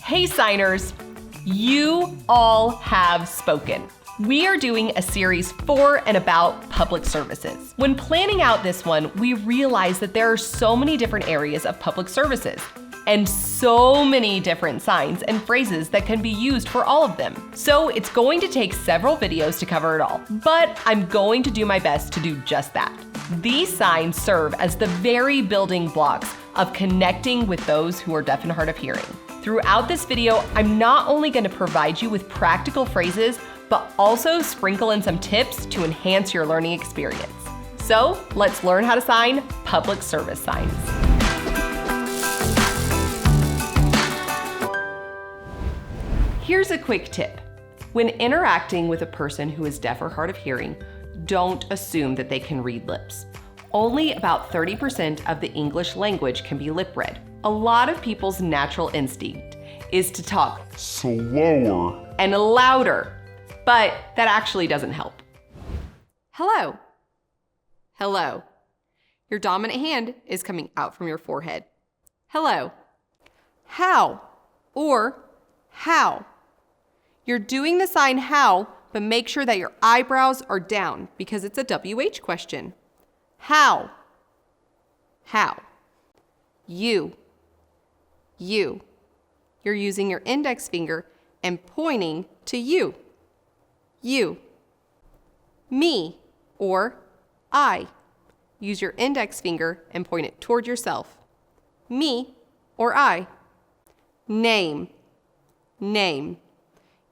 Hey signers, you all have spoken. We are doing a series for and about public services. When planning out this one, we realized that there are so many different areas of public services and so many different signs and phrases that can be used for all of them. So it's going to take several videos to cover it all, but I'm going to do my best to do just that. These signs serve as the very building blocks of connecting with those who are deaf and hard of hearing. Throughout this video, I'm not only going to provide you with practical phrases, but also sprinkle in some tips to enhance your learning experience. So let's learn how to sign public service signs. Here's a quick tip. When interacting with a person who is deaf or hard of hearing, don't assume that they can read lips. Only about 30% of the English language can be lip read. A lot of people's natural instinct is to talk slower and louder, but that actually doesn't help. Hello. Hello. Your dominant hand is coming out from your forehead. Hello. How or how. You're doing the sign how, but make sure that your eyebrows are down because it's a WH question. How. How. You. You. You're using your index finger and pointing to you. You. Me or I. Use your index finger and point it toward yourself. Me or I. Name. Name.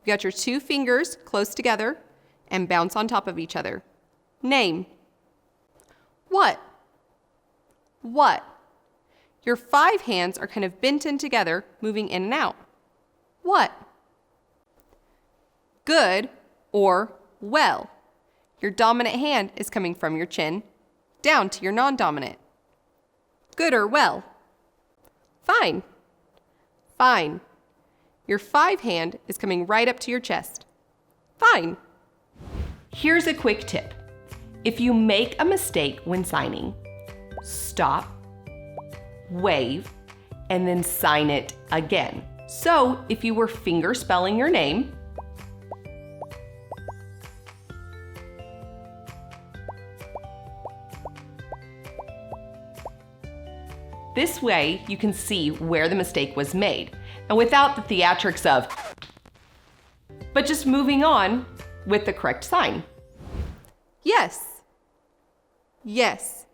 You got your two fingers close together and bounce on top of each other. Name. What? What? Your 5 hands are kind of bent in together, moving in and out. What? Good or well. Your dominant hand is coming from your chin down to your non-dominant. Good or well. Fine. Fine. Your 5 hand is coming right up to your chest. Fine. Here's a quick tip. If you make a mistake when signing, stop, wave, and then sign it again. So if you were finger spelling your name, this way you can see where the mistake was made, and without the theatrics of, but just moving on with the correct sign. Yes. Yes.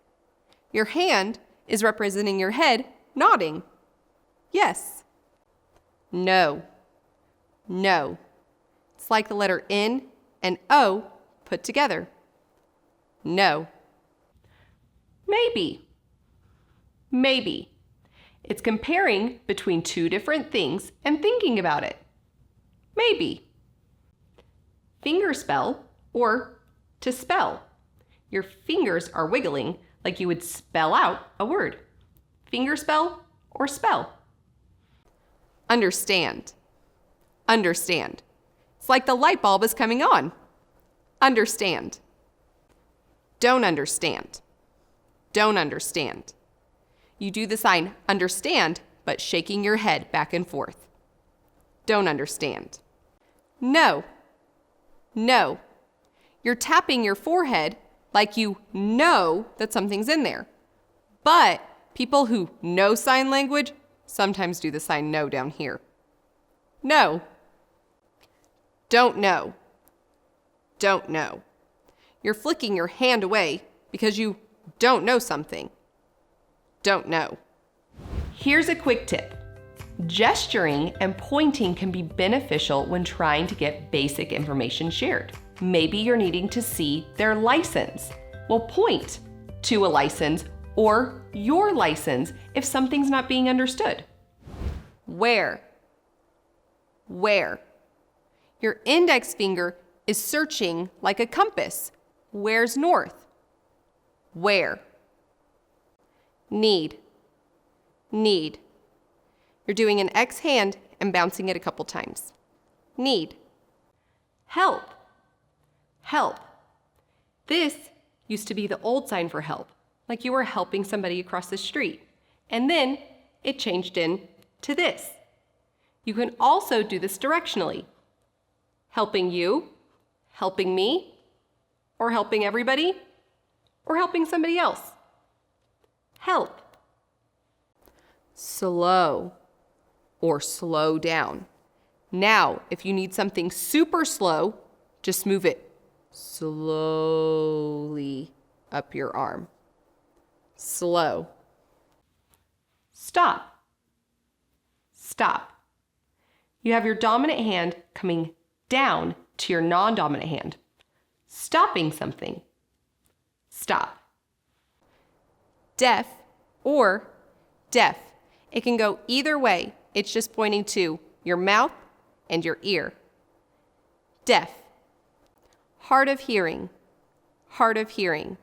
Your hand is representing your head, nodding. Yes. No. No. It's like the letter N and O put together. No. Maybe. Maybe. It's comparing between two different things and thinking about it. Maybe. Fingerspell or to spell. Your fingers are wiggling like you would spell out a word. Fingerspell or spell. Understand. Understand. It's like the light bulb is coming on. Understand. Don't understand. Don't understand. You do the sign understand, but shaking your head back and forth. Don't understand. No. No. You're tapping your forehead like you know that something's in there. But people who know sign language sometimes do the sign no down here. No. Don't know. Don't know. You're flicking your hand away because you don't know something. Don't know. Here's a quick tip. Gesturing and pointing can be beneficial when trying to get basic information shared. Maybe you're needing to see their license. Well, point to a license or your license if something's not being understood. Where? Where? Your index finger is searching like a compass. Where's north? Where? Need. Need. You're doing an X hand and bouncing it a couple times. Need. Help. Help. This used to be the old sign for help, like you were helping somebody across the street. And then it changed into this. You can also do this directionally. Helping you, helping me, or helping everybody, or helping somebody else. Help. Slow or slow down. Now, if you need something super slow, just move it slowly up your arm. Slow. Stop. Stop. You have your dominant hand coming down to your non-dominant hand, stopping something. Stop. Deaf or deaf. It can go either way. It's just pointing to your mouth and your ear. Deaf. Hard of hearing. Hard of hearing.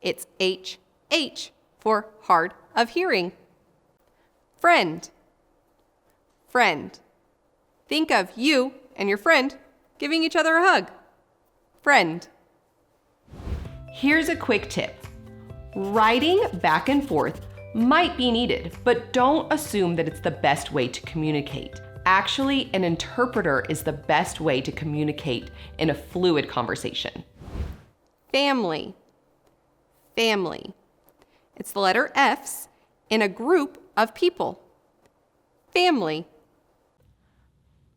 It's HH for hard of hearing. Friend. Friend. Think of you and your friend giving each other a hug. Friend. Here's a quick tip. Writing back and forth might be needed, but don't assume that it's the best way to communicate. Actually, an interpreter is the best way to communicate in a fluid conversation. Family. Family. It's the letter F's in a group of people. Family.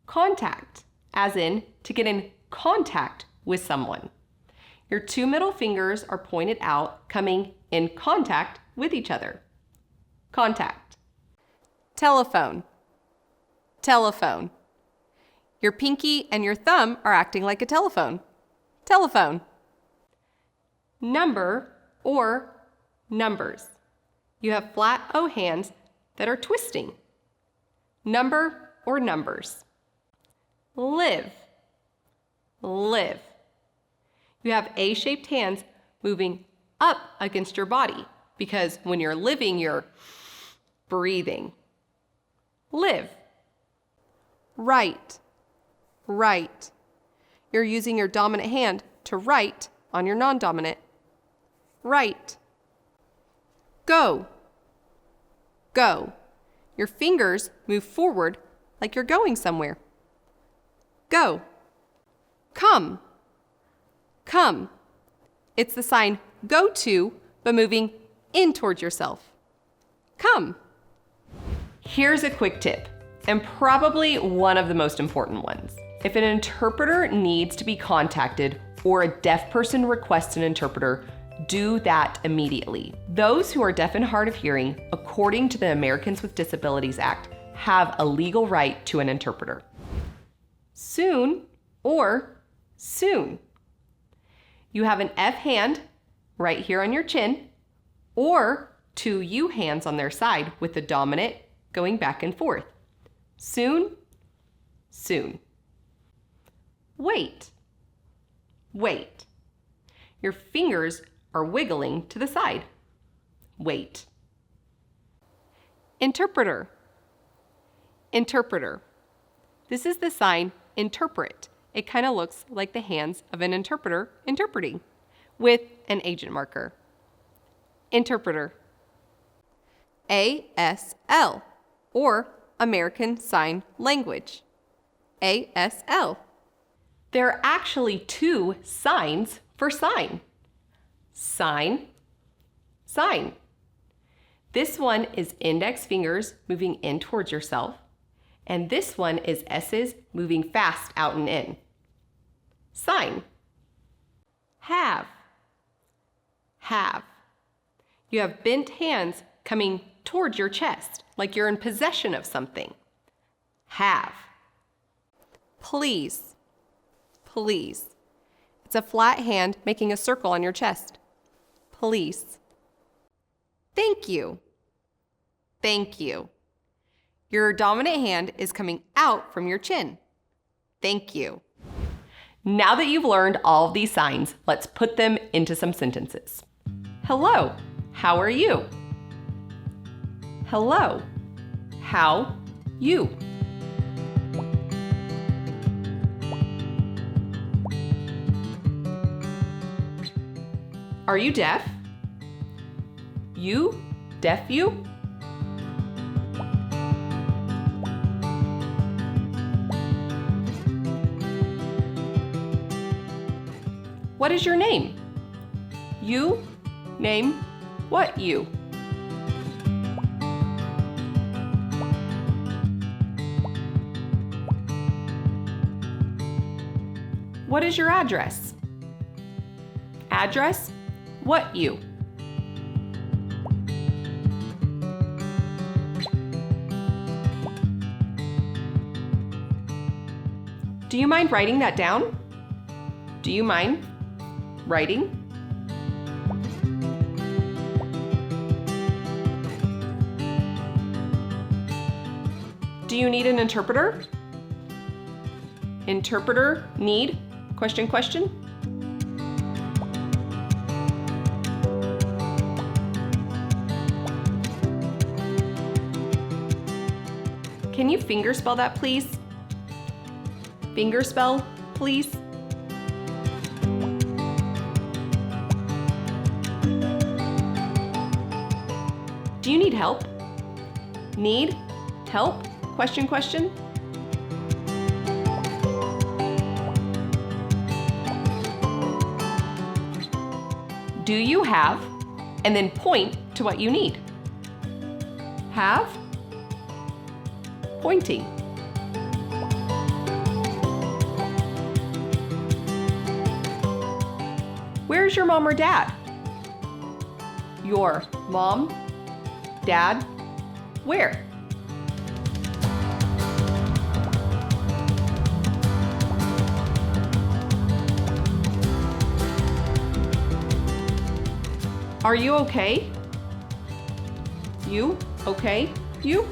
Contact, as in to get in contact with someone. Your two middle fingers are pointed out, coming in contact with each other. Contact. Telephone. Telephone. Your pinky and your thumb are acting like a telephone. Telephone. Number or numbers. You have flat O hands that are twisting. Number or numbers. Live. Live. You have A-shaped hands moving up against your body because when you're living, you're breathing. Live. Write. Write. You're using your dominant hand to write on your non-dominant. Write. Go. Go. Your fingers move forward like you're going somewhere. Go. Come. Come. It's the sign go to, but moving in towards yourself. Come. Here's a quick tip, and probably one of the most important ones. If an interpreter needs to be contacted or a deaf person requests an interpreter, do that immediately. Those who are deaf and hard of hearing, according to the Americans with Disabilities Act, have a legal right to an interpreter. Soon or soon. You have an F hand right here on your chin, or two U hands on their side with the dominant going back and forth. Soon, soon. Wait. Wait. Your fingers are wiggling to the side. Wait. Interpreter. Interpreter. This is the sign interpret. It kind of looks like the hands of an interpreter interpreting with an agent marker. Interpreter. ASL, or American Sign Language. ASL. There are actually two signs for sign. Sign, sign. This one is index fingers moving in towards yourself, and this one is S's moving fast out and in. Sign. Have. Have. You have bent hands coming towards your chest, like you're in possession of something. Have. Please. Please. It's a flat hand making a circle on your chest. Please. Thank you. Thank you. Your dominant hand is coming out from your chin. Thank you. Now that you've learned all of these signs, let's put them into some sentences. Hello, how are you? Hello, how you? Are you deaf? You? Deaf you? What is your name? You, name, what you? What is your address? Address, what you? Do you mind writing that down? Do you mind writing? Do you need an interpreter? Interpreter, need? Question, question. Can you fingerspell that, please? Fingerspell, please. Do you need help? Need? Help? Question, question. Do you have? And then point to what you need. Have? Pointing. Where's your mom or dad? Your mom, dad, where? Are you okay? You, okay? You?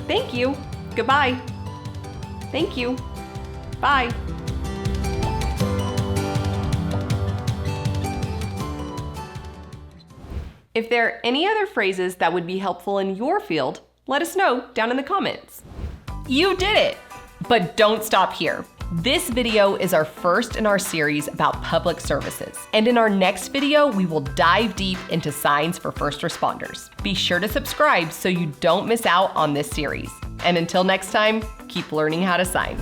Thank you. Goodbye. Thank you. Bye. If there are any other phrases that would be helpful in your field, let us know down in the comments. You did it! But don't stop here. This video is our first in our series about public services. And in our next video, we will dive deep into signs for first responders. Be sure to subscribe so you don't miss out on this series. And until next time, keep learning how to sign.